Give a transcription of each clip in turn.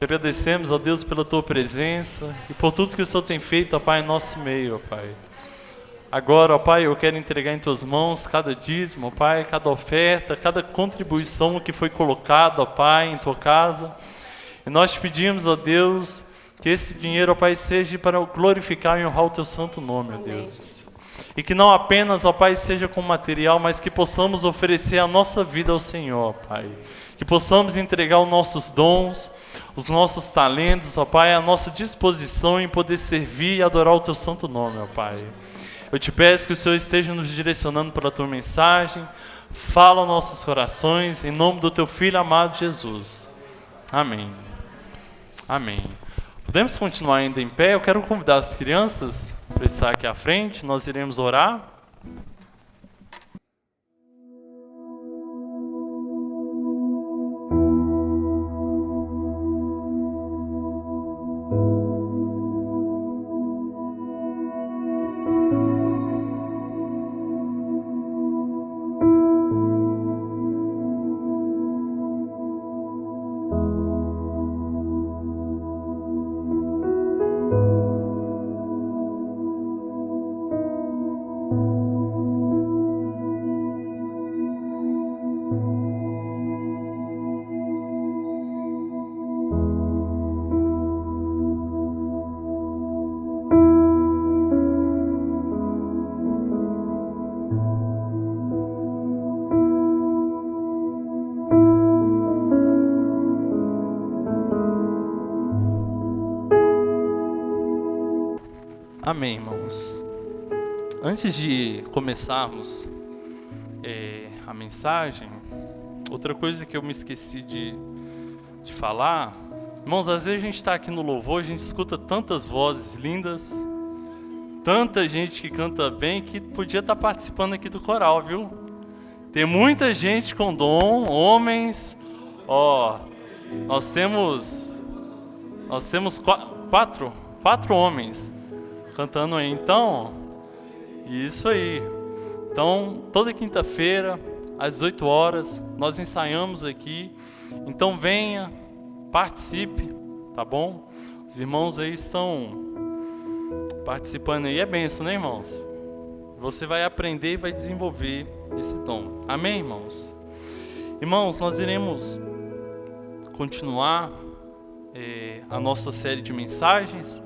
Agradecemos, ó Deus, pela Tua presença e por tudo que o Senhor tem feito, ó Pai, em nosso meio, ó Pai. Agora, ó Pai, eu quero entregar em Tuas mãos cada dízimo, ó Pai, cada oferta, cada contribuição que foi colocada, ó Pai, em Tua casa. E nós te pedimos, ó Deus, que esse dinheiro, ó Pai, seja para glorificar e honrar o Teu santo nome, ó Deus. E que não apenas, ó Pai, seja com material, mas que possamos oferecer a nossa vida ao Senhor, ó Pai. Que possamos entregar os nossos dons, os nossos talentos, ó Pai, à nossa disposição em poder servir e adorar o Teu santo nome, ó Pai. Eu te peço que o Senhor esteja nos direcionando pela Tua mensagem. Fala aos nossos corações, em nome do Teu Filho amado Jesus. Amém. Amém. Podemos continuar ainda em pé? Eu quero convidar as crianças para estar aqui à frente. Nós iremos orar. Amém, irmãos. Antes de começarmos a mensagem, outra coisa que eu me esqueci de falar, irmãos, às vezes a gente está aqui no louvor, a gente escuta tantas vozes lindas, tanta gente que canta bem, que podia estar participando aqui do coral, viu? Tem muita gente com dom, homens, nós temos quatro homens cantando aí, então, isso aí. Então, toda quinta-feira, às 18 horas, nós ensaiamos aqui. Então, venha, participe, tá bom? Os irmãos aí estão participando aí, é bênção, né, irmãos? Você vai aprender e vai desenvolver esse dom. Amém, irmãos? Irmãos, nós iremos continuar a nossa série de mensagens,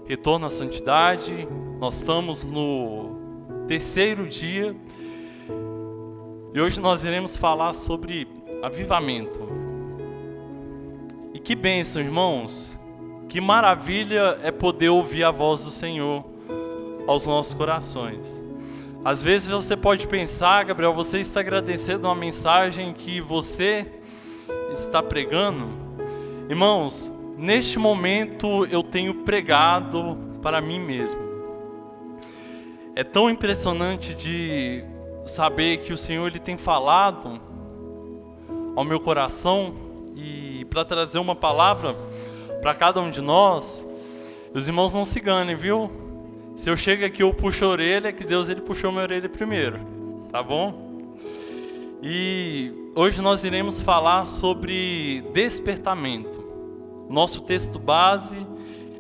Retorno à Santidade. Nós estamos no 3º dia e hoje nós iremos falar sobre avivamento. E que bênção, irmãos, que maravilha é poder ouvir a voz do Senhor aos nossos corações. Às vezes você pode pensar, Gabriel, você está agradecendo uma mensagem que você está pregando. Irmãos, neste momento eu tenho pregado para mim mesmo. É tão impressionante de saber que o Senhor ele tem falado ao meu coração e para trazer uma palavra para cada um de nós. Os irmãos não se enganem, viu? Se eu chego aqui eu puxo a orelha, é que Deus ele puxou minha orelha primeiro, tá bom? E hoje nós iremos falar sobre despertamento. Nosso texto base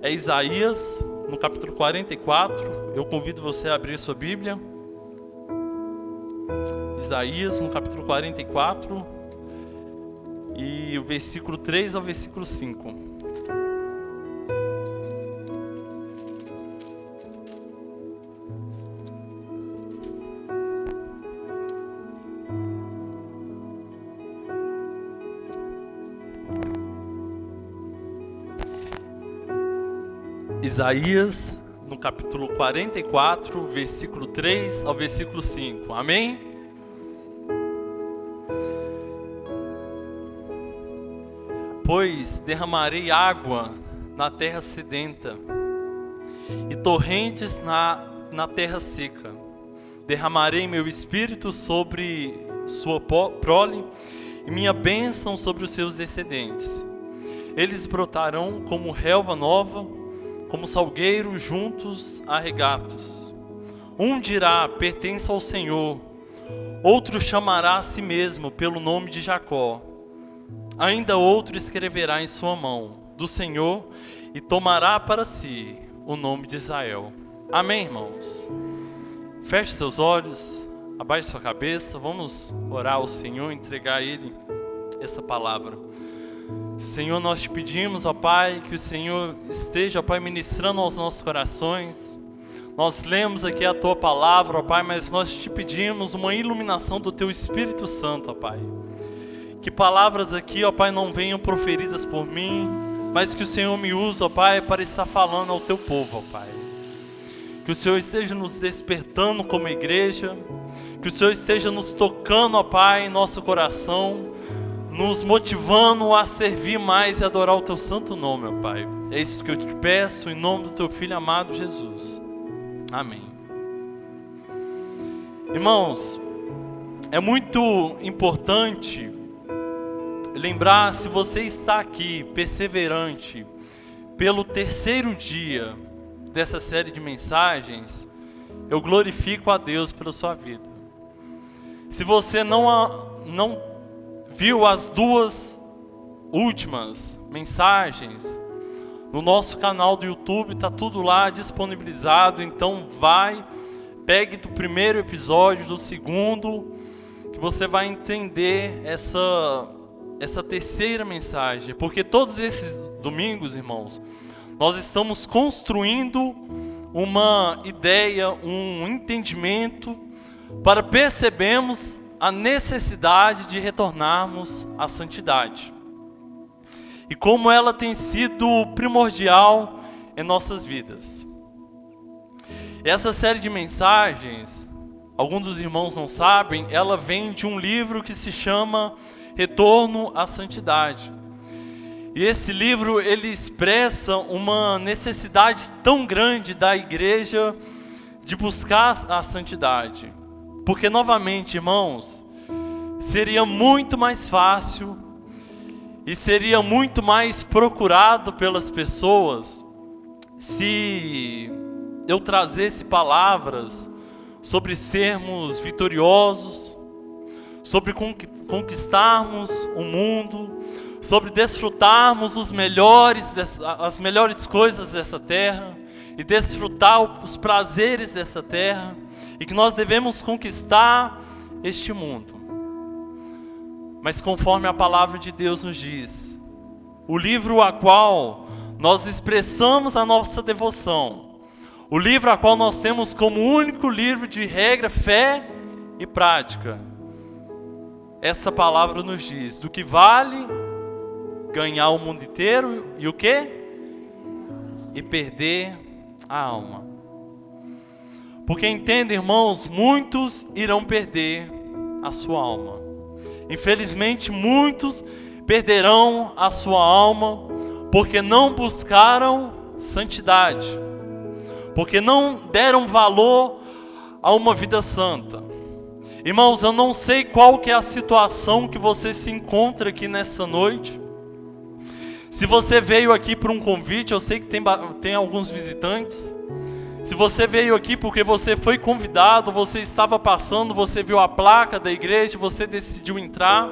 é Isaías, no capítulo 44. Eu convido você a abrir sua Bíblia. Isaías, no capítulo 44, e o versículo 3 ao versículo 5. Isaías, no capítulo 44, versículo 3 ao versículo 5. Amém? Pois derramarei água na terra sedenta e torrentes na terra seca. Derramarei meu espírito sobre sua prole e minha bênção sobre os seus descendentes. Eles brotarão como relva nova, como salgueiros juntos a regatos. Um dirá, pertence ao Senhor. Outro chamará a si mesmo pelo nome de Jacó. ainda outro escreverá em sua mão, do Senhor, e tomará para si o nome de Israel. Amém, irmãos? Feche seus olhos, abaixe sua cabeça, vamos orar ao Senhor, entregar a Ele essa palavra. Senhor, nós te pedimos, ó Pai, que o Senhor esteja, ó Pai, ministrando aos nossos corações. Nós lemos aqui a Tua palavra, ó Pai, mas nós te pedimos uma iluminação do Teu Espírito Santo, ó Pai. Que palavras aqui, ó Pai, não venham proferidas por mim, mas que o Senhor me use, ó Pai, para estar falando ao Teu povo, ó Pai. Que o Senhor esteja nos despertando como igreja, que o Senhor esteja nos tocando, ó Pai, em nosso coração, nos motivando a servir mais e adorar o Teu santo nome, ó Pai. É isso que eu te peço, em nome do Teu Filho amado Jesus. Amém. Irmãos, é muito importante lembrar, se você está aqui perseverante pelo terceiro dia dessa série de mensagens, eu glorifico a Deus pela sua vida. Se você não viu as duas últimas mensagens, no nosso canal do YouTube está tudo lá disponibilizado, então pegue do primeiro episódio, do segundo, que você vai entender essa terceira mensagem, porque todos esses domingos, irmãos, nós estamos construindo uma ideia, um entendimento, para percebermos a necessidade de retornarmos à santidade. E como ela tem sido primordial em nossas vidas. Essa série de mensagens, alguns dos irmãos não sabem, ela vem de um livro que se chama Retorno à Santidade. E esse livro, ele expressa uma necessidade tão grande da igreja de buscar a santidade. Porque, novamente, irmãos, seria muito mais fácil e seria muito mais procurado pelas pessoas se eu trazesse palavras sobre sermos vitoriosos, sobre conquistarmos o mundo, sobre desfrutarmos as melhores coisas dessa terra e desfrutar os prazeres dessa terra, e que nós devemos conquistar este mundo. Mas conforme a palavra de Deus nos diz, o livro a qual nós expressamos a nossa devoção, o livro a qual nós temos como único livro de regra, fé e prática, essa palavra nos diz do que vale ganhar o mundo inteiro e o quê? E perder a alma. Porque entende, irmãos, muitos irão perder a sua alma. Infelizmente, muitos perderão a sua alma porque não buscaram santidade, porque não deram valor a uma vida santa. Irmãos, eu não sei qual que é a situação que você se encontra aqui nessa noite. Se você veio aqui por um convite, eu sei que tem alguns visitantes. Se você veio aqui porque você foi convidado, você estava passando, você viu a placa da igreja, você decidiu entrar.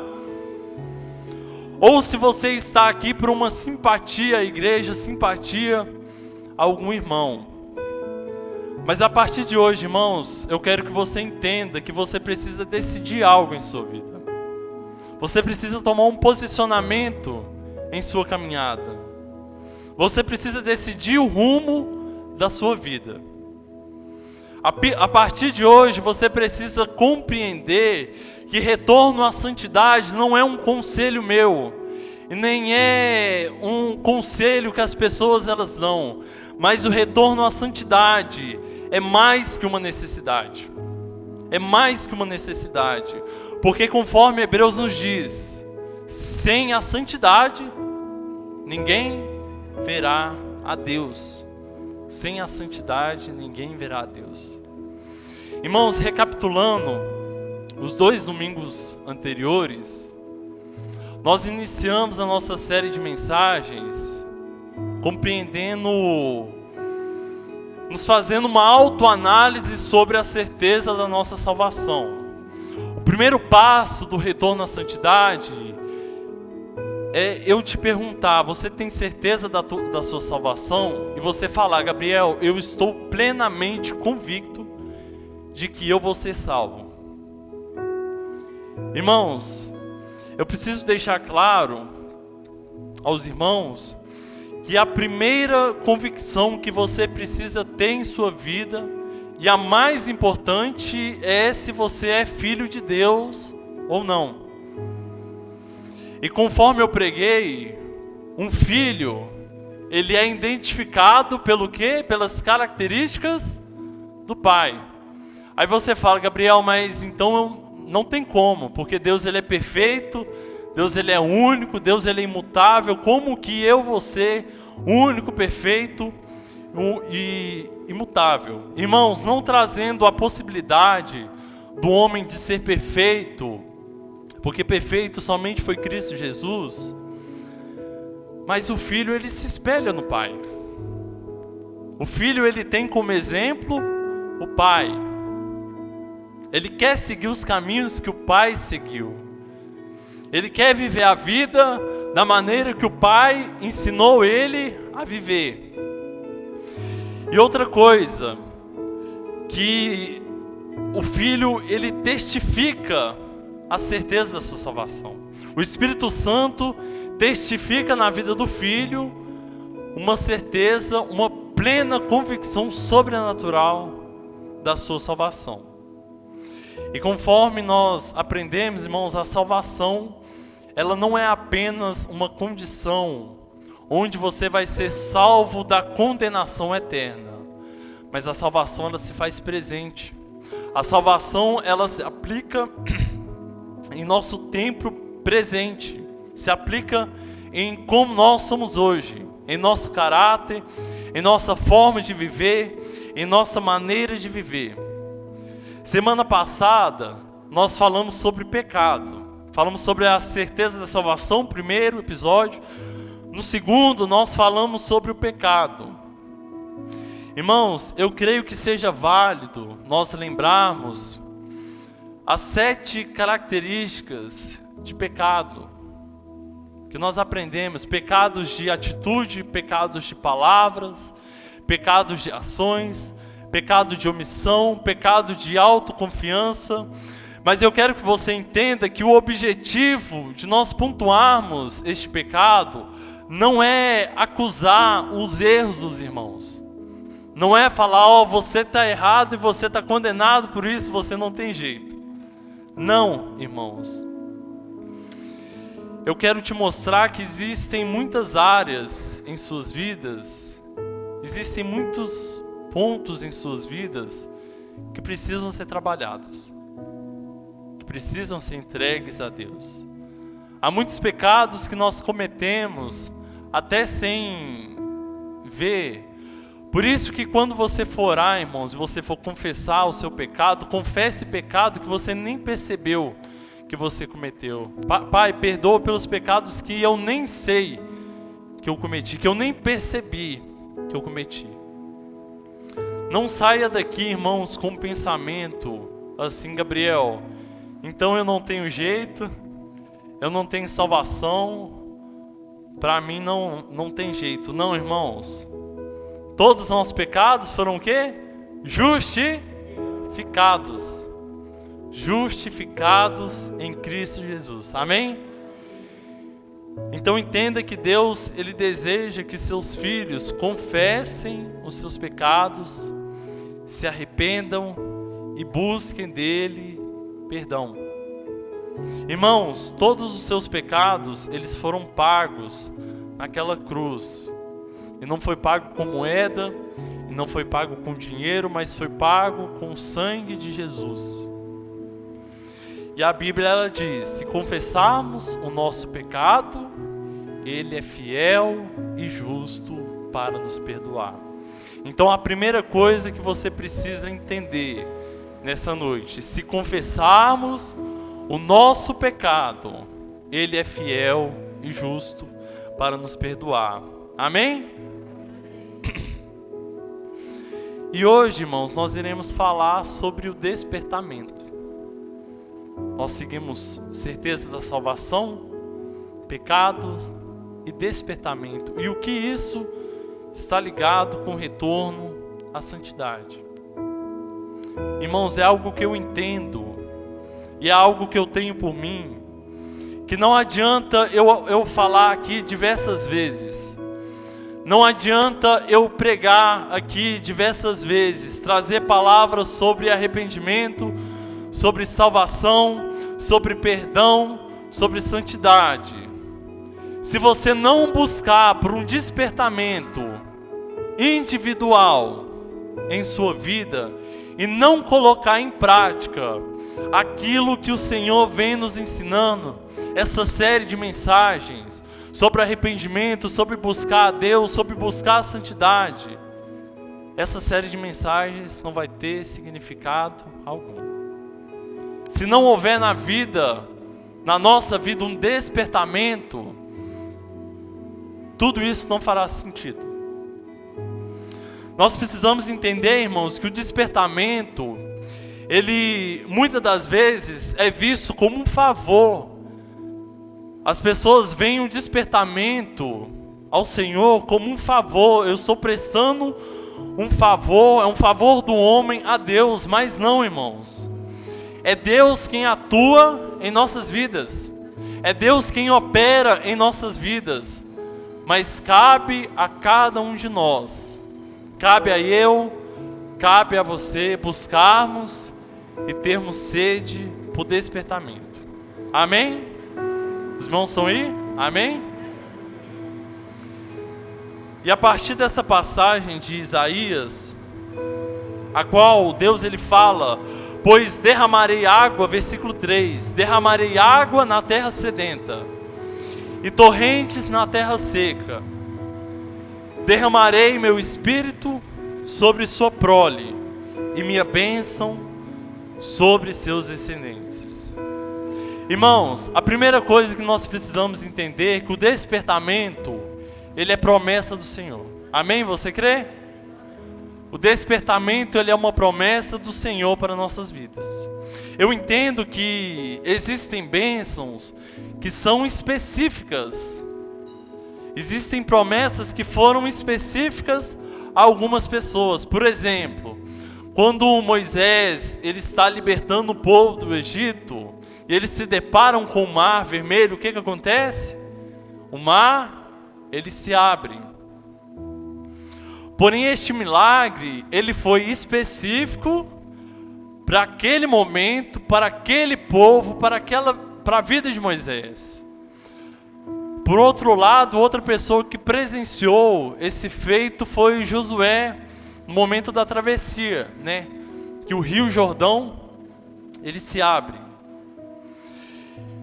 Ou se você está aqui por uma simpatia à igreja, simpatia a algum irmão. Mas a partir de hoje, irmãos, eu quero que você entenda que você precisa decidir algo em sua vida. Você precisa tomar um posicionamento em sua caminhada. Você precisa decidir o rumo da sua vida. A partir de hoje, você precisa compreender que retorno à santidade não é um conselho meu, e nem é um conselho que as pessoas elas dão, mas o retorno à santidade é mais que uma necessidade. É mais que uma necessidade, porque conforme Hebreus nos diz, sem a santidade, ninguém verá a Deus. Sem a santidade, ninguém verá a Deus. Irmãos, recapitulando os 2 domingos anteriores, nós iniciamos a nossa série de mensagens compreendendo, nos fazendo uma autoanálise sobre a certeza da nossa salvação. O primeiro passo do retorno à santidade eu te perguntar, você tem certeza da sua salvação? E você falar, Gabriel, eu estou plenamente convicto de que eu vou ser salvo. Irmãos, eu preciso deixar claro aos irmãos que a primeira convicção que você precisa ter em sua vida, e a mais importante, é se você é filho de Deus ou não. E conforme eu preguei, um filho, ele é identificado pelo quê? Pelas características do pai. Aí você fala, Gabriel, mas então não tem como, porque Deus ele é perfeito, Deus ele é único, Deus ele é imutável. Como que eu vou ser único, perfeito e imutável? Irmãos, não trazendo a possibilidade do homem de ser perfeito, porque perfeito somente foi Cristo Jesus, mas o filho ele se espelha no pai. O filho ele tem como exemplo o pai. Ele quer seguir os caminhos que o pai seguiu. Ele quer viver a vida da maneira que o pai ensinou ele a viver. E outra coisa, que o filho ele testifica a certeza da sua salvação. O Espírito Santo testifica na vida do filho uma certeza, uma plena convicção sobrenatural da sua salvação. E conforme nós aprendemos, irmãos, a salvação, ela não é apenas uma condição onde você vai ser salvo da condenação eterna, mas a salvação ela se faz presente. A salvação ela se aplica em nosso tempo presente, se aplica em como nós somos hoje, em nosso caráter, em nossa forma de viver, em nossa maneira de viver. Semana passada nós falamos sobre pecado, falamos sobre a certeza da salvação, primeiro episódio. No segundo nós falamos sobre o pecado. Irmãos, eu creio que seja válido nós lembrarmos as 7 características de pecado que nós aprendemos: pecados de atitude, pecados de palavras, pecados de ações, pecado de omissão, pecado de autoconfiança. Mas eu quero que você entenda que o objetivo de nós pontuarmos este pecado não é acusar os erros dos irmãos. Não é falar, você está errado e você está condenado por isso, você não tem jeito. Não, irmãos. Eu quero te mostrar que existem muitas áreas em suas vidas, existem muitos pontos em suas vidas que precisam ser trabalhados, que precisam ser entregues a Deus. Há muitos pecados que nós cometemos até sem ver. Por isso que quando você for orar, irmãos, e você for confessar o seu pecado, confesse pecado que você nem percebeu que você cometeu. Pai, perdoa pelos pecados que eu nem sei que eu cometi, que eu nem percebi que eu cometi. Não saia daqui, irmãos, com um pensamento assim, Gabriel, então eu não tenho jeito, eu não tenho salvação, para mim não tem jeito. Não, irmãos. Todos os nossos pecados foram o quê? Justificados. Justificados em Cristo Jesus. Amém? Então entenda que Deus, Ele deseja que seus filhos confessem os seus pecados, se arrependam e busquem dele perdão. Irmãos, todos os seus pecados, eles foram pagos naquela cruz. E não foi pago com moeda, e não foi pago com dinheiro, mas foi pago com o sangue de Jesus. E a Bíblia ela diz: se confessarmos o nosso pecado, Ele é fiel e justo para nos perdoar. Então a primeira coisa que você precisa entender nessa noite: se confessarmos o nosso pecado, Ele é fiel e justo para nos perdoar. Amém? E hoje, irmãos, nós iremos falar sobre o despertamento. Nós seguimos certeza da salvação, pecados e despertamento. E o que isso está ligado com o retorno à santidade. Irmãos, é algo que eu entendo e é algo que eu tenho por mim, que não adianta eu falar aqui diversas vezes, não adianta eu pregar aqui diversas vezes, trazer palavras sobre arrependimento, sobre salvação, sobre perdão, sobre santidade. Se você não buscar por um despertamento individual em sua vida e não colocar em prática aquilo que o Senhor vem nos ensinando, essa série de mensagens sobre arrependimento, sobre buscar a Deus, sobre buscar a santidade, essa série de mensagens não vai ter significado algum. Se não houver na nossa vida um despertamento, tudo isso não fará sentido. Nós precisamos entender, irmãos, que o despertamento, ele muitas das vezes é visto como um favor. As pessoas veem o despertamento ao Senhor como um favor. Eu estou prestando um favor, é um favor do homem a Deus, mas não, irmãos. É Deus quem atua em nossas vidas. É Deus quem opera em nossas vidas. Mas cabe a cada um de nós, cabe a eu, cabe a você buscarmos e termos sede por despertamento. Amém? Os irmãos estão aí? Amém? E a partir dessa passagem de Isaías, a qual Deus ele fala: pois derramarei água, versículo 3, derramarei água na terra sedenta e torrentes na terra seca. Derramarei meu espírito sobre sua prole e minha bênção sobre seus descendentes. Irmãos, a primeira coisa que nós precisamos entender é que o despertamento, ele é promessa do Senhor. Amém? Você crê? O despertamento, ele é uma promessa do Senhor para nossas vidas. Eu entendo que existem bênçãos que são específicas. Existem promessas que foram específicas a algumas pessoas. Por exemplo, quando Moisés ele está libertando o povo do Egito e eles se deparam com o mar vermelho, o que acontece? O mar, ele se abre. Porém, este milagre, ele foi específico para aquele momento, para aquele povo, para a vida de Moisés. Por outro lado, outra pessoa que presenciou esse feito foi Josué, no momento da travessia, né? Que o Rio Jordão, ele se abre.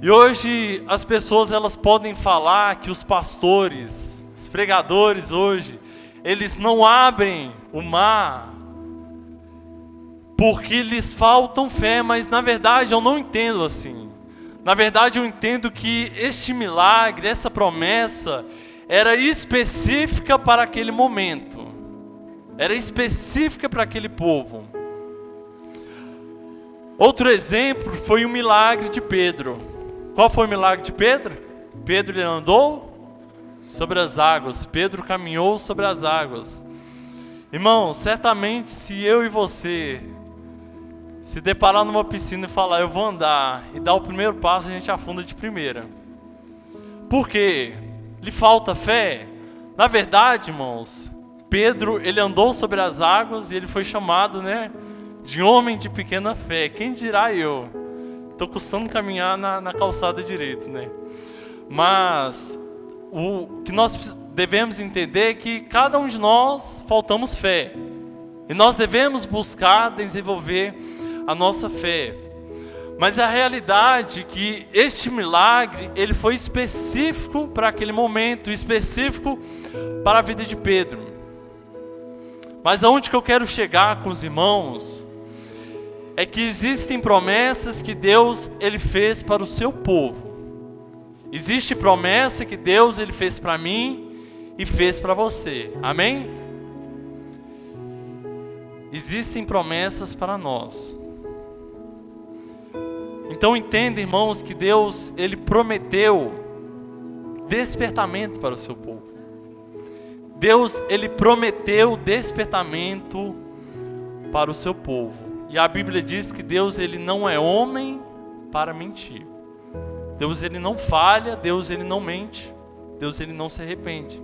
E hoje as pessoas elas podem falar que os pastores, os pregadores hoje, eles não abrem o mar porque lhes faltam fé, mas na verdade eu não entendo assim. Na verdade eu entendo que este milagre, essa promessa, era específica para aquele momento. Era específica para aquele povo. Outro exemplo foi o milagre de Pedro. Qual foi o milagre de Pedro? Pedro ele andou sobre as águas. Pedro caminhou sobre as águas. Irmão, certamente se eu e você se deparar numa piscina e falar, eu vou andar, e dar o primeiro passo, a gente afunda de primeira. Por quê? Lhe falta fé? Na verdade, irmãos, Pedro, ele andou sobre as águas e ele foi chamado, né, de homem de pequena fé. Quem dirá eu? Estou custando caminhar na calçada direito, né? Mas o que nós devemos entender é que cada um de nós faltamos fé. E nós devemos buscar desenvolver a nossa fé. Mas a realidade é que este milagre, ele foi específico para aquele momento, específico para a vida de Pedro. Mas aonde que eu quero chegar com os irmãos é que existem promessas que Deus ele fez para o seu povo. Existe promessa que Deus ele fez para mim e fez para você. Amém? Existem promessas para nós. Então entenda, irmãos, que Deus ele prometeu despertamento para o seu povo. Deus, ele prometeu despertamento para o seu povo. E a Bíblia diz que Deus, ele não é homem para mentir. Deus, ele não falha, Deus, ele não mente, Deus, ele não se arrepende.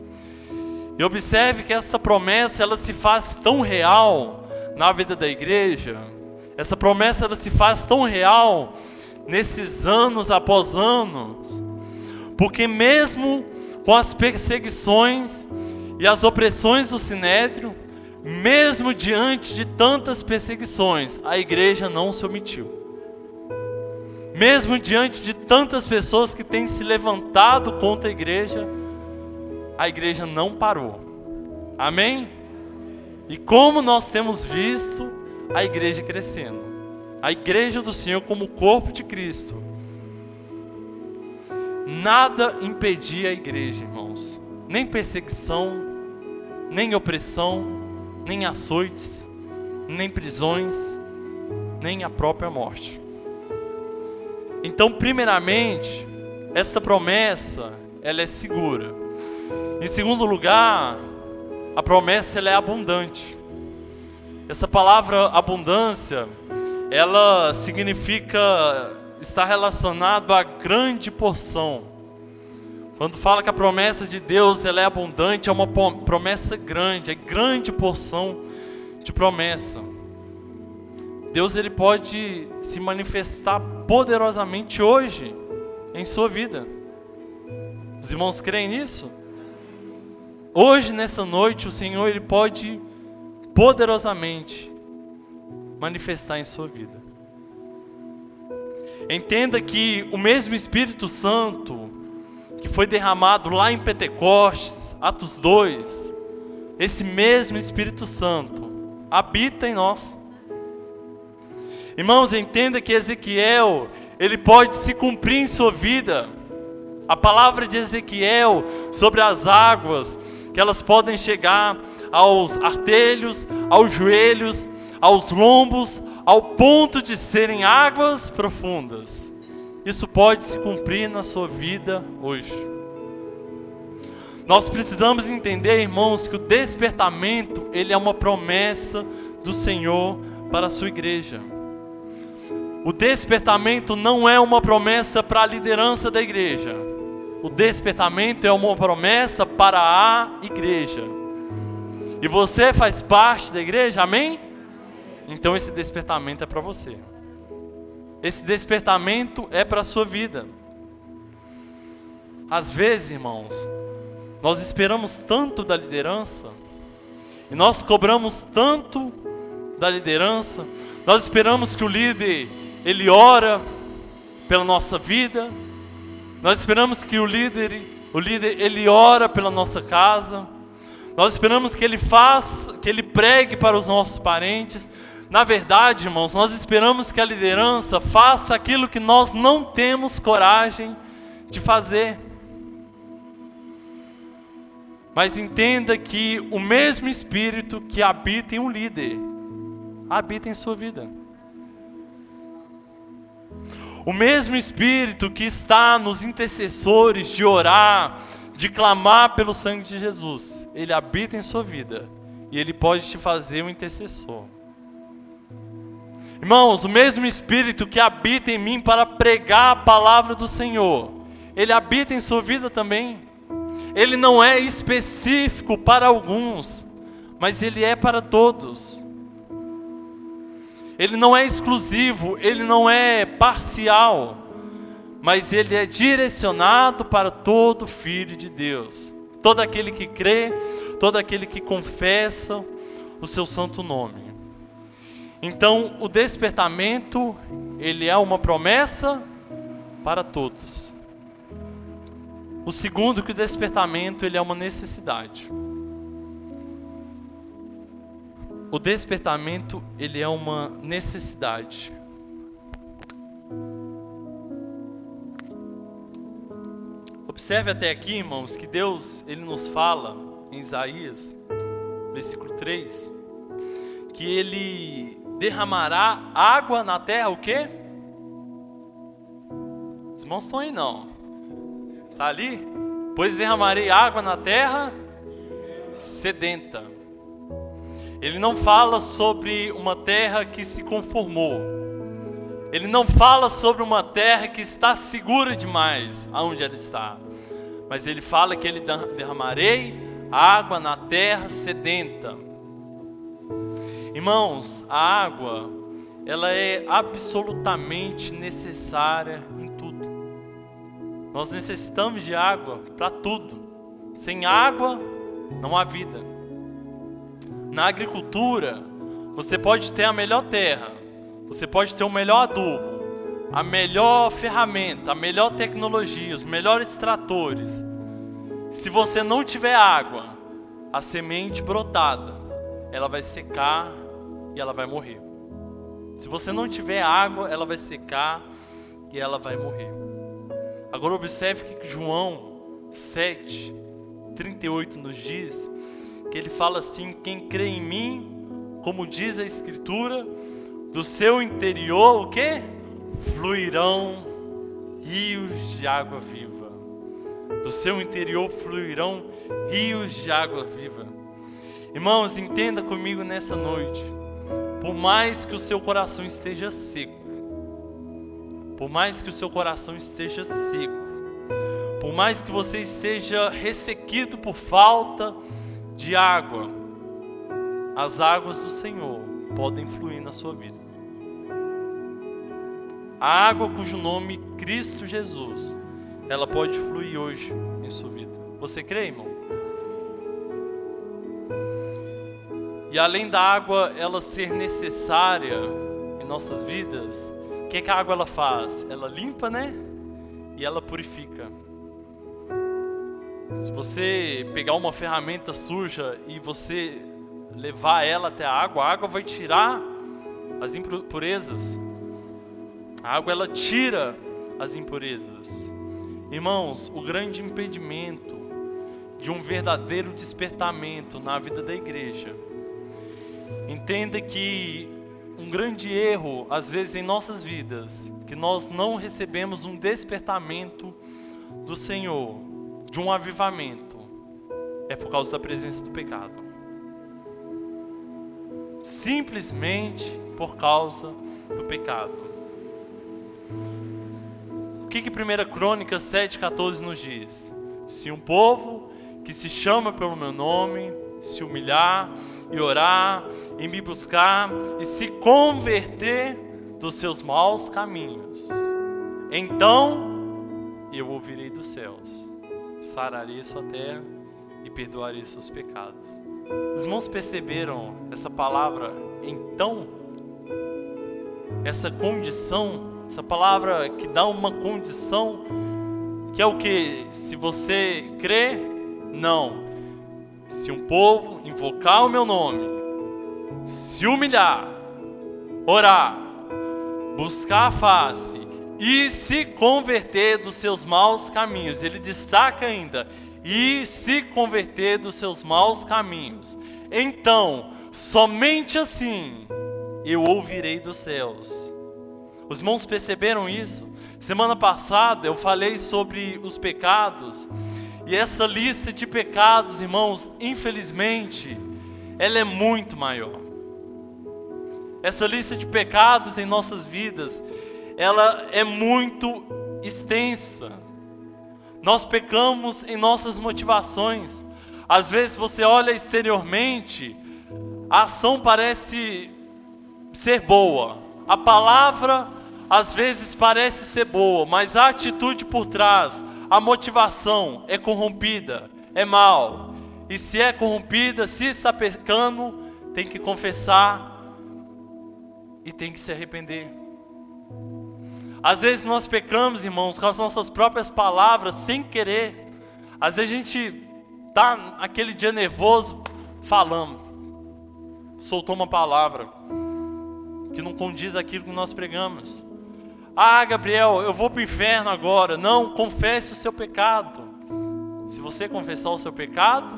E observe que essa promessa, ela se faz tão real na vida da igreja, essa promessa, ela se faz tão real nesses anos após anos, porque mesmo com as perseguições e as opressões do Sinédrio, mesmo diante de tantas perseguições, a igreja não se omitiu. Mesmo diante de tantas pessoas que têm se levantado contra a igreja não parou. Amém? E como nós temos visto a igreja crescendo, a igreja do Senhor como corpo de Cristo, nada impedia a igreja, irmãos, nem perseguição, nem opressão, nem açoites, nem prisões, nem a própria morte. Então, primeiramente, essa promessa, ela é segura. Em segundo lugar, a promessa, ela é abundante. Essa palavra abundância, ela significa estar relacionado a grande porção. Quando fala que a promessa de Deus, ela é abundante, é uma promessa grande, é grande porção de promessa. Deus, ele pode se manifestar poderosamente hoje em sua vida. Os irmãos creem nisso? Hoje, nessa noite, o Senhor, ele pode poderosamente manifestar em sua vida. Entenda que o mesmo Espírito Santo que foi derramado lá em Pentecostes, Atos 2, esse mesmo Espírito Santo habita em nós. Irmãos, entenda que Ezequiel, ele pode se cumprir em sua vida. A palavra de Ezequiel sobre as águas, que elas podem chegar aos artelhos, aos joelhos, aos lombos, ao ponto de serem águas profundas. Isso pode se cumprir na sua vida hoje. Nós precisamos entender, irmãos, que o despertamento, ele é uma promessa do Senhor para a sua igreja. O despertamento não é uma promessa para a liderança da igreja. O despertamento é uma promessa para a igreja. E você faz parte da igreja, amém? Então esse despertamento é para você. Esse despertamento é para a sua vida. Às vezes, irmãos, nós esperamos tanto da liderança, e nós cobramos tanto da liderança, nós esperamos que o líder, ele ora pela nossa vida, nós esperamos que o líder ele ora pela nossa casa, nós esperamos que ele pregue para os nossos parentes. Na verdade, irmãos, nós esperamos que a liderança faça aquilo que nós não temos coragem de fazer. Mas entenda que o mesmo Espírito que habita em um líder, habita em sua vida. O mesmo Espírito que está nos intercessores de orar, de clamar pelo sangue de Jesus, ele habita em sua vida e ele pode te fazer um intercessor. Irmãos, o mesmo Espírito que habita em mim para pregar a palavra do Senhor, ele habita em sua vida também. Ele não é específico para alguns, mas ele é para todos. Ele não é exclusivo, ele não é parcial, mas ele é direcionado para todo filho de Deus. Todo aquele que crê, todo aquele que confessa o seu santo nome. Então, o despertamento, ele é uma promessa para todos. O segundo, que o despertamento, ele é uma necessidade. O despertamento, ele é uma necessidade. Observe até aqui, irmãos, que Deus, ele nos fala em Isaías, versículo 3, que ele derramará água na terra, o quê? Os irmãos estão aí não? Tá ali? Pois derramarei água na terra sedenta. Ele não fala sobre uma terra que se conformou. Ele não fala sobre uma terra que está segura demais aonde ela está. Mas ele fala que ele derramarei água na terra sedenta. Irmãos, a água, ela é absolutamente necessária em tudo. Nós necessitamos de água para tudo. Sem água, não há vida. Na agricultura, você pode ter a melhor terra, você pode ter o melhor adubo, a melhor ferramenta, a melhor tecnologia, os melhores tratores. Se você não tiver água, a semente brotada, ela vai secar e ela vai morrer. Se você não tiver água, ela vai secar e ela vai morrer. Agora observe que João 7:38 nos diz, que ele fala assim: quem crê em mim, como diz a Escritura, do seu interior, o quê? Fluirão rios de água viva. Do seu interior fluirão rios de água viva. Irmãos, entenda comigo nessa noite. Por mais que o seu coração esteja seco, por mais que o seu coração esteja seco, por mais que você esteja ressequido por falta de água, as águas do Senhor podem fluir na sua vida. A água cujo nome Cristo Jesus, ela pode fluir hoje em sua vida. Você crê, irmão? E além da água ela ser necessária em nossas vidas, o que a água ela faz? Ela limpa, né? E ela purifica. Se você pegar uma ferramenta suja e você levar ela até a água vai tirar as impurezas. A água ela tira as impurezas. Irmãos, o grande impedimento de um verdadeiro despertamento na vida da igreja, entenda que um grande erro, às vezes em nossas vidas, que nós não recebemos um despertamento do Senhor, de um avivamento, é por causa da presença do pecado. Simplesmente por causa do pecado. O que 1 Crônicas 7,14 nos diz? Se um povo que se chama pelo meu nome se humilhar e orar e me buscar e se converter dos seus maus caminhos, então eu ouvirei dos céus, sararei sua terra e perdoarei seus pecados. Os irmãos perceberam essa palavra então? Essa condição, essa palavra que dá uma condição, que é o que? Se você crê, não. Se um povo invocar o meu nome, se humilhar, orar, buscar a face e se converter dos seus maus caminhos, ele destaca ainda, e se converter dos seus maus caminhos, então, somente assim, eu ouvirei dos céus. Os irmãos perceberam isso? Semana passada eu falei sobre os pecados, e essa lista de pecados, irmãos, infelizmente, ela é muito maior. Essa lista de pecados em nossas vidas, ela é muito extensa. Nós pecamos em nossas motivações. Às vezes você olha exteriormente, a ação parece ser boa, a palavra às vezes parece ser boa, mas a atitude por trás, a motivação é corrompida, é mal. E se é corrompida, se está pecando, tem que confessar e tem que se arrepender. Às vezes nós pecamos, irmãos, com as nossas próprias palavras, sem querer. Às vezes a gente está aquele dia nervoso, falamos, soltou uma palavra que não condiz aquilo que nós pregamos. Ah, Gabriel, eu vou para o inferno agora. Não, confesse o seu pecado. Se você confessar o seu pecado,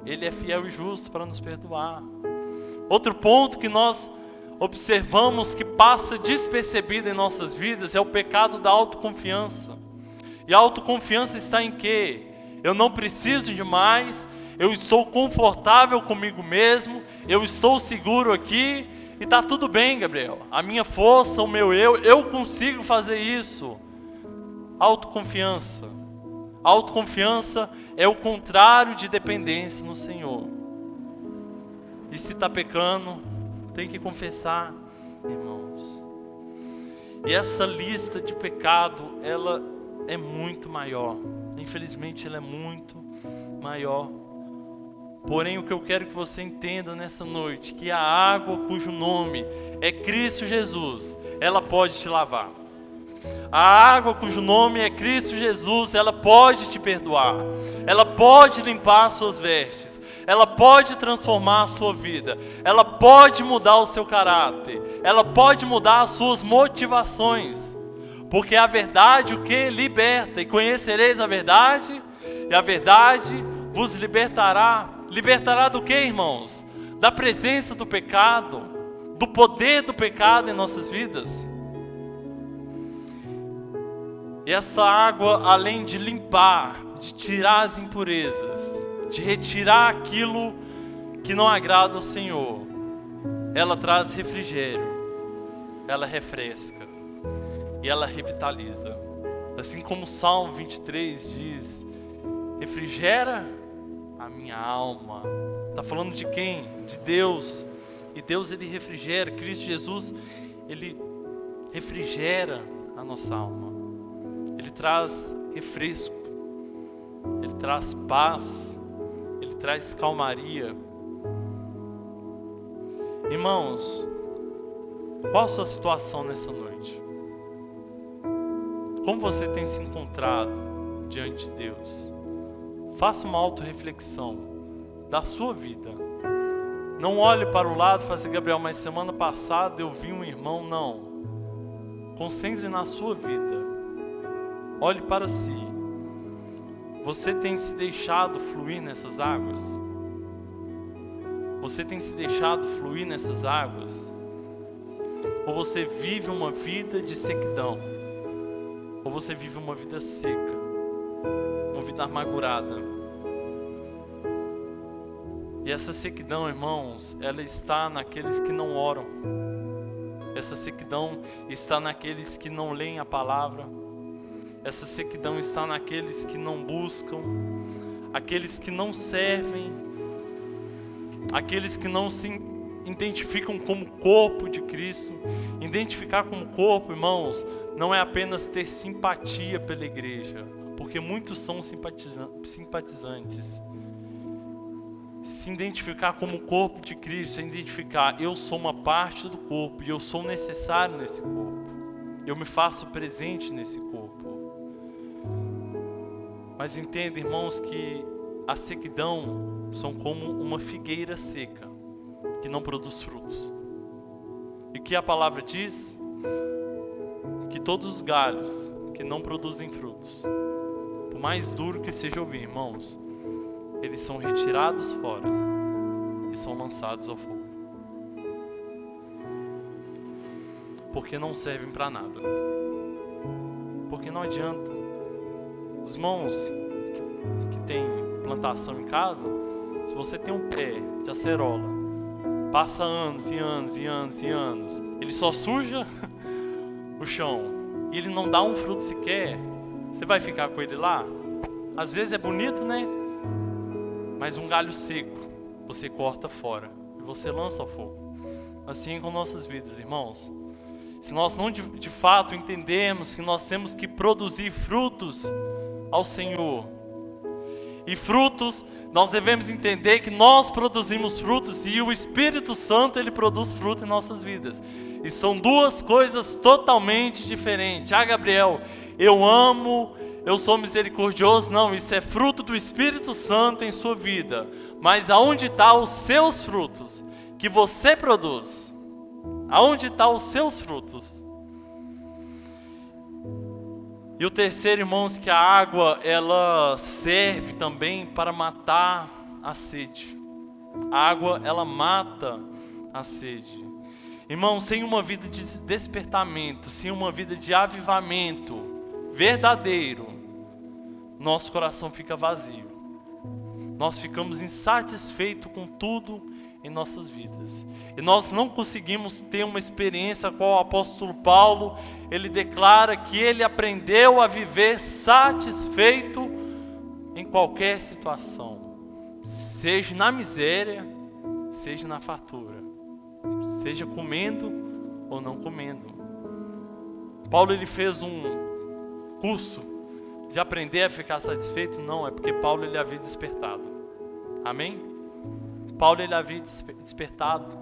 Ele é fiel e justo para nos perdoar. Outro ponto que nós observamos que passa despercebido em nossas vidas é o pecado da autoconfiança. E a autoconfiança está em quê? eu não preciso de mais, eu estou confortável comigo mesmo, eu estou seguro aqui, e está tudo bem, Gabriel. A minha força, o meu eu consigo fazer isso. Autoconfiança. Autoconfiança é o contrário de dependência no Senhor. E se está pecando, tem que confessar, irmãos. E essa lista de pecado, ela é muito maior. Infelizmente, ela é muito maior. Porém, o que eu quero que você entenda nessa noite, que a água cujo nome é Cristo Jesus, ela pode te lavar. A água cujo nome é Cristo Jesus, ela pode te perdoar. Ela pode limpar as suas vestes. Ela pode transformar a sua vida. Ela pode mudar o seu caráter. Ela pode mudar as suas motivações. Porque a verdade o que liberta. E conhecereis a verdade, e a verdade vos libertará. Libertará do que, irmãos? Da presença do pecado, do poder do pecado em nossas vidas. E essa água, além de limpar, de tirar as impurezas, de retirar aquilo que não agrada ao Senhor, ela traz refrigério, ela refresca e ela revitaliza. Assim como o Salmo 23 diz: refrigera a minha alma. Está falando de quem? De Deus. E Deus, Ele refrigera. Cristo Jesus, Ele refrigera a nossa alma. Ele traz refresco. Ele traz paz. Ele traz calmaria. Irmãos, qual a sua situação nessa noite? Como você tem se encontrado diante de Deus? Faça uma autorreflexão da sua vida. Não olhe para o lado e fale assim: Gabriel, mas semana passada eu vi um irmão. Não. Concentre na sua vida. Olhe para si. Você tem se deixado fluir nessas águas? Você tem se deixado fluir nessas águas? Ou você vive uma vida de sequidão? Ou você vive uma vida seca? Uma vida amargurada? E essa sequidão, irmãos, ela está naqueles que não oram. Essa sequidão está naqueles que não leem a palavra. Essa sequidão está naqueles que não buscam, aqueles que não servem, aqueles que não se identificam como corpo de Cristo. Identificar como corpo, irmãos, não é apenas ter simpatia pela igreja, porque muitos são simpatizantes. Se identificar como corpo de Cristo é identificar: eu sou uma parte do corpo e eu sou necessário nesse corpo. Eu me faço presente nesse corpo. Mas entenda, irmãos, que a sequidão são como uma figueira seca, que não produz frutos. E que a palavra diz? Que todos os galhos que não produzem frutos, por mais duro que seja ouvir, irmãos, eles são retirados fora e são lançados ao fogo. Porque não servem para nada. Porque não adianta. Os irmãos que têm plantação em casa, se você tem um pé de acerola, passa anos e anos e anos e anos, ele só suja o chão e ele não dá um fruto sequer, você vai ficar com ele lá? Às vezes é bonito, né? Mas um galho seco você corta fora e você lança ao fogo. Assim é com nossas vidas, irmãos. Se nós não de fato entendemos que nós temos que produzir frutos ao Senhor, e frutos, nós devemos entender que nós produzimos frutos e o Espírito Santo, Ele produz fruto em nossas vidas. E são duas coisas totalmente diferentes. Ah, Gabriel, eu amo, eu sou misericordioso. Não, isso é fruto do Espírito Santo em sua vida. Mas aonde estão os seus frutos que você produz? Aonde estão os seus frutos? E o terceiro, irmãos, que a água, ela serve também para matar a sede. A água, ela mata a sede. Irmãos, sem uma vida de despertamento, sem uma vida de avivamento verdadeiro, nosso coração fica vazio. Nós ficamos insatisfeitos com tudo em nossas vidas. E nós não conseguimos ter uma experiência com o apóstolo Paulo. Ele declara que ele aprendeu a viver satisfeito em qualquer situação. Seja na miséria, seja na fartura. Seja comendo ou não comendo. Paulo ele fez um curso de aprender a ficar satisfeito? Não, é porque Paulo ele havia despertado. Amém? Paulo ele havia despertado.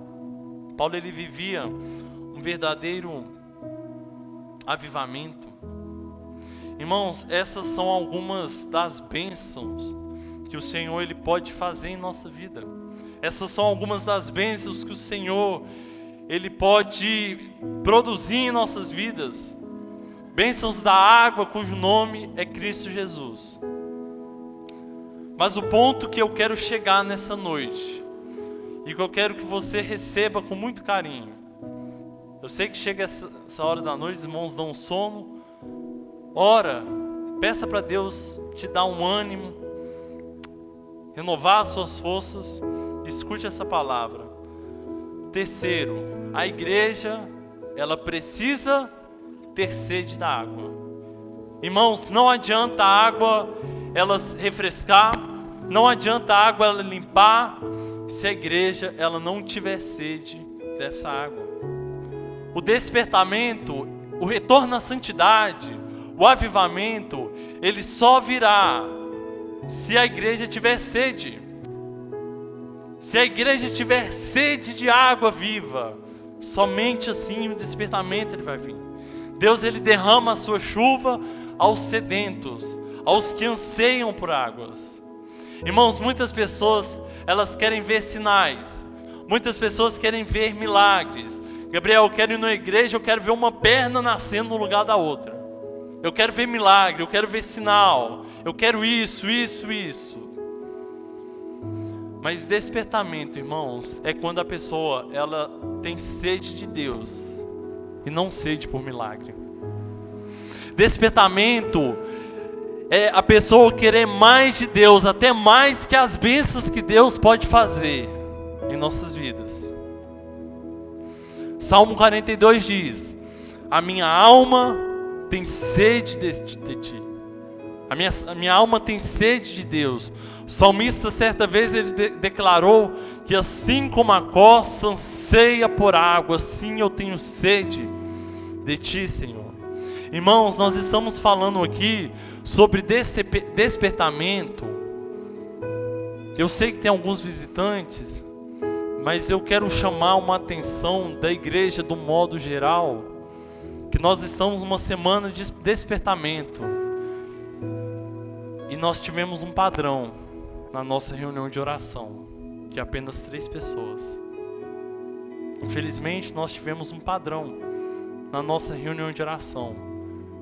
Paulo ele vivia um verdadeiro avivamento. Irmãos, essas são algumas das bênçãos que o Senhor ele pode fazer em nossa vida. Essas são algumas das bênçãos que o Senhor ele pode produzir em nossas vidas. Bênçãos da água, cujo nome é Cristo Jesus. Mas o ponto que eu quero chegar nessa noite, e que eu quero que você receba com muito carinho. Eu sei que chega essa hora da noite, os irmãos dão um sono. Ora, peça para Deus te dar um ânimo, renovar as suas forças. Escute essa palavra. Terceiro, a igreja, ela precisa ter sede da água. Irmãos, não adianta a água ela refrescar, não adianta a água ela limpar, se a igreja ela não tiver sede dessa água. O despertamento, o retorno à santidade, o avivamento, ele só virá se a igreja tiver sede. Se a igreja tiver sede de água viva, somente assim o despertamento ele vai vir. Deus ele derrama a sua chuva aos sedentos, aos que anseiam por águas. Irmãos, muitas pessoas elas querem ver sinais, muitas pessoas querem ver milagres. Gabriel, eu quero ir na igreja, eu quero ver uma perna nascendo no lugar da outra. Eu quero ver milagre, eu quero ver sinal, eu quero isso. Mas despertamento, irmãos, é quando a pessoa ela tem sede de Deus e não sede por milagre. Despertamento é a pessoa querer mais de Deus, até mais que as bênçãos que Deus pode fazer em nossas vidas. Salmo 42 diz: a minha alma tem sede de ti. A minha alma tem sede de Deus. O salmista certa vez ele declarou que assim como a costa anseia por água, assim eu tenho sede de ti, Senhor. Irmãos, nós estamos falando aqui sobre despertamento. Eu sei que tem alguns visitantes, mas eu quero chamar uma atenção da igreja do modo geral, que nós estamos numa semana de despertamento. E nós tivemos um padrão na nossa reunião de oração, de apenas 3 pessoas. Infelizmente, nós tivemos um padrão na nossa reunião de oração,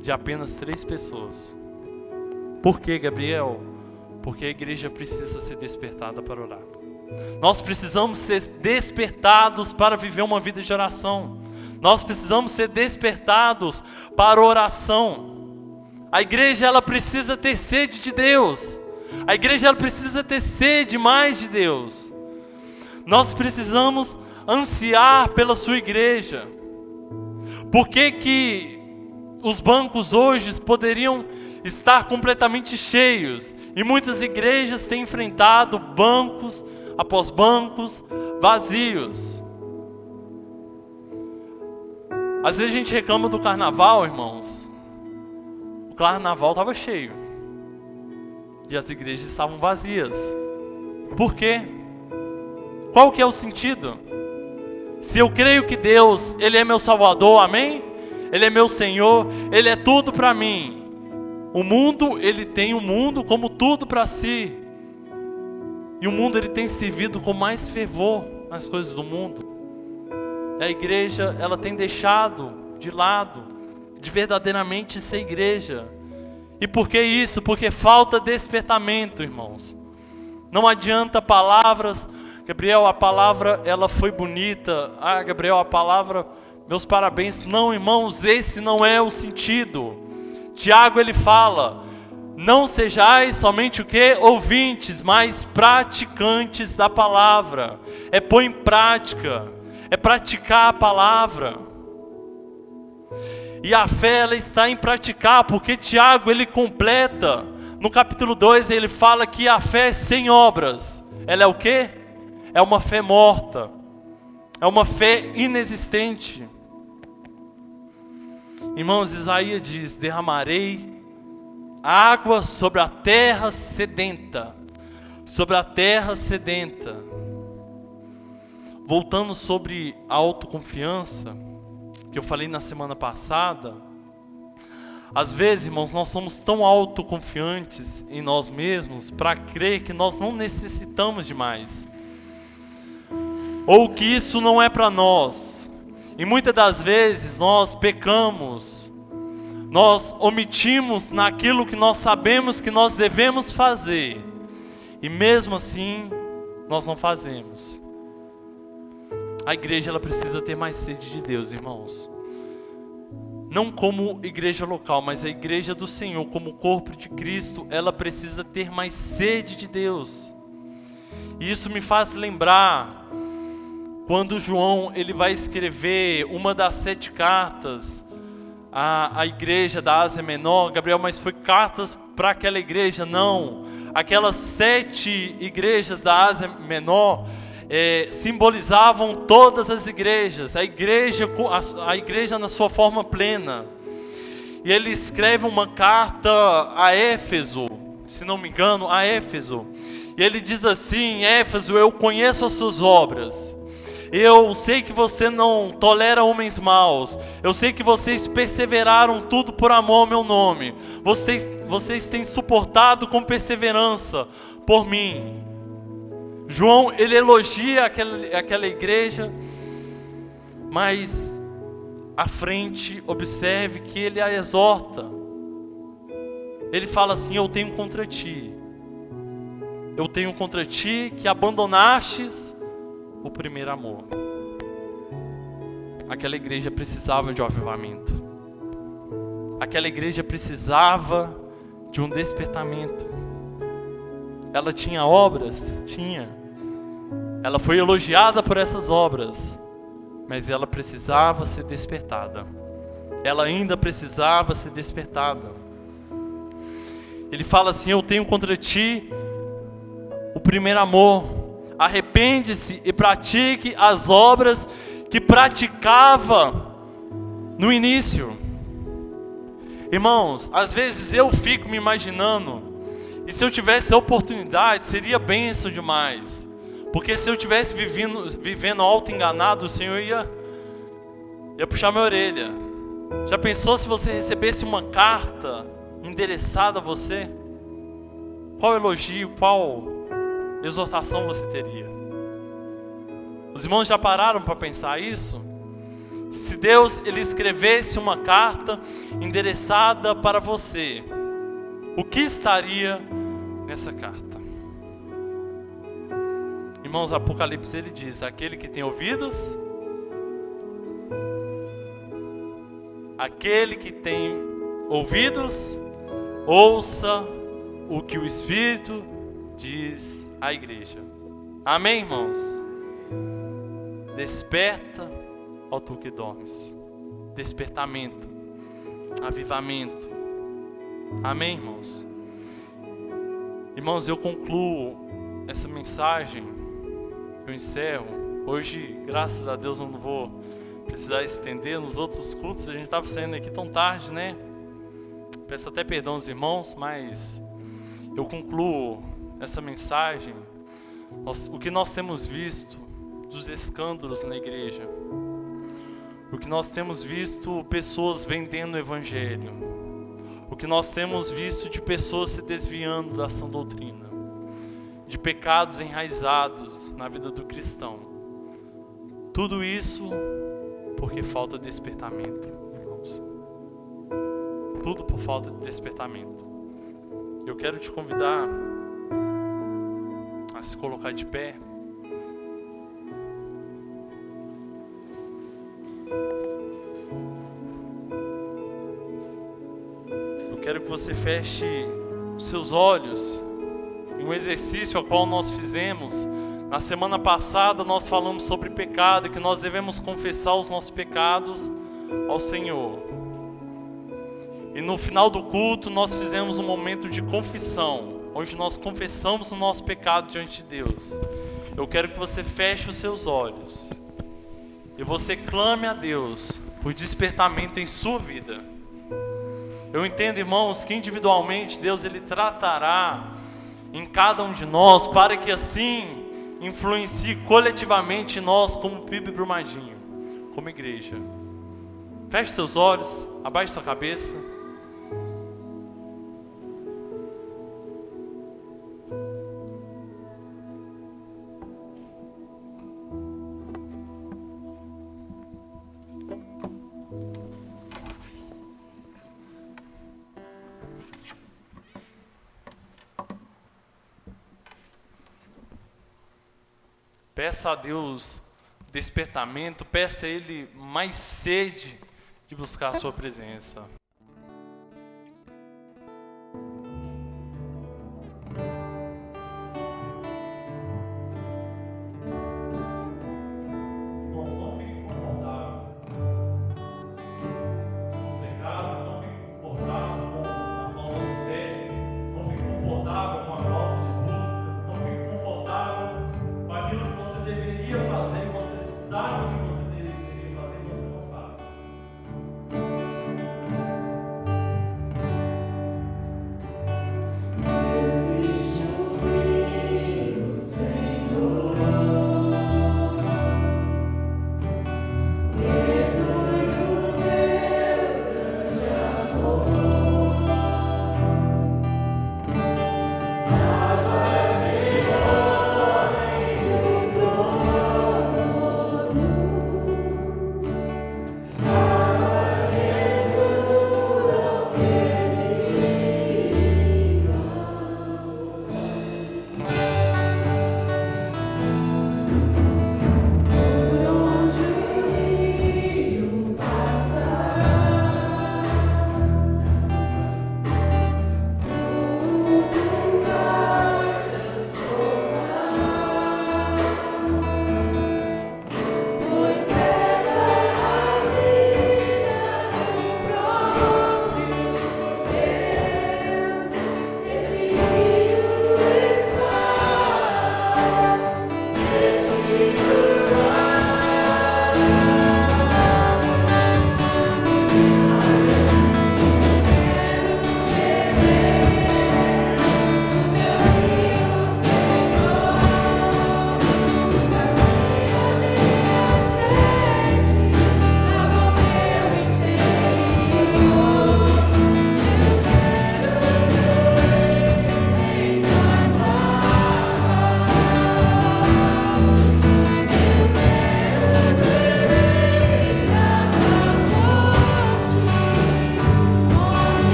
de apenas 3 pessoas. Por quê, Gabriel? Porque a igreja precisa ser despertada para orar. Nós precisamos ser despertados para viver uma vida de oração. Nós precisamos ser despertados para a oração. A igreja ela precisa ter sede de Deus. A igreja ela precisa ter sede mais de Deus. Nós precisamos ansiar pela sua igreja. Por que os bancos hoje poderiam estar completamente cheios? E muitas igrejas têm enfrentado bancos após bancos vazios. Às vezes a gente reclama do carnaval, irmãos. O carnaval estava cheio e as igrejas estavam vazias. Por quê? Qual que é o sentido? Se eu creio que Deus, Ele é meu Salvador, amém? Ele é meu Senhor, Ele é tudo para mim. O mundo, Ele tem o mundo como tudo para si. E o mundo, Ele tem servido com mais fervor nas coisas do mundo. A igreja, ela tem deixado de lado de verdadeiramente ser igreja. E por que isso? Porque falta despertamento, irmãos. Não adianta palavras. Gabriel, a palavra ela foi bonita. Ah, Gabriel, a palavra, meus parabéns. Não, irmãos, esse não é o sentido. Tiago ele fala: Não sejais somente o quê? Ouvintes, mas praticantes da palavra. É pôr em prática, é praticar a palavra. E a fé, ela está em praticar, porque Tiago, ele completa, no capítulo 2, ele fala que a fé é sem obras. Ela é o quê? É uma fé morta, é uma fé inexistente. Irmãos, Isaías diz: derramarei água sobre a terra sedenta. Sobre a terra sedenta. Voltando sobre a autoconfiança, que eu falei na semana passada. Às vezes, irmãos, nós somos tão autoconfiantes em nós mesmos para crer que nós não necessitamos de mais. Ou que isso não é para nós. E muitas das vezes nós pecamos. Nós omitimos naquilo que nós sabemos que nós devemos fazer. E mesmo assim, nós não fazemos. A igreja, ela precisa ter mais sede de Deus, irmãos. Não como igreja local, mas a igreja do Senhor, como corpo de Cristo, ela precisa ter mais sede de Deus. E isso me faz lembrar, quando João, ele vai escrever uma das 7 cartas, a igreja da Ásia Menor. Gabriel, mas foi cartas para aquela igreja? Não. Aquelas 7 igrejas da Ásia Menor simbolizavam todas as igrejas, a igreja na sua forma plena. E ele escreve uma carta a Éfeso, se não me engano, a Éfeso. E ele diz assim: Éfeso, eu conheço as suas obras. Eu sei que você não tolera homens maus. Eu sei que vocês perseveraram tudo por amor ao meu nome. Vocês têm suportado com perseverança por mim. João, ele elogia aquela igreja, mas à frente, observe que ele a exorta. Ele fala assim: eu tenho contra ti. Eu tenho contra ti que abandonastes o primeiro amor. Aquela igreja precisava de um avivamento. Aquela igreja precisava de um despertamento. Ela tinha obras? Tinha. Ela foi elogiada por essas obras, mas ela precisava ser despertada. Ela ainda precisava ser despertada. Ele fala assim: eu tenho contra ti o primeiro amor. Arrepende-se e pratique as obras que praticava no início. Irmãos, às vezes eu fico me imaginando, e se eu tivesse a oportunidade, seria bênção demais. Porque se eu tivesse vivendo auto-enganado, o Senhor ia puxar minha orelha. Já pensou se você recebesse uma carta endereçada a você? Qual elogio, qual exortação você teria? Os irmãos já pararam para pensar isso? Se Deus, ele escrevesse uma carta endereçada para você, o que estaria nessa carta? Irmãos, Apocalipse, ele diz: aquele que tem ouvidos, ouça o que o Espírito diz à igreja. Amém, irmãos? Desperta, ó tu que dormes. Despertamento, avivamento. Amém, irmãos? Irmãos, eu concluo essa mensagem, eu encerro. Hoje, graças a Deus, eu não vou precisar estender. Nos outros cultos, a gente estava saindo aqui tão tarde, né? Peço até perdão aos irmãos, mas eu concluo essa mensagem. O que nós temos visto dos escândalos na igreja, o que nós temos visto pessoas vendendo o evangelho, o que nós temos visto de pessoas se desviando da sã doutrina, de pecados enraizados na vida do cristão. Tudo isso porque falta despertamento, irmãos. Tudo por falta de despertamento. Eu quero te convidar a se colocar de pé. Eu quero que você feche os seus olhos. E um exercício ao qual nós fizemos na semana passada, nós falamos sobre pecado, que nós devemos confessar os nossos pecados ao Senhor. E no final do culto nós fizemos um momento de confissão, onde nós confessamos o nosso pecado diante de Deus. Eu quero que você feche os seus olhos e você clame a Deus por despertamento em sua vida. Eu entendo, irmãos, que individualmente Deus ele tratará em cada um de nós, para que assim influencie coletivamente nós como PIB Brumadinho, como igreja. Feche seus olhos, abaixe sua cabeça. Peça a Deus despertamento, peça a Ele mais sede de buscar a sua presença.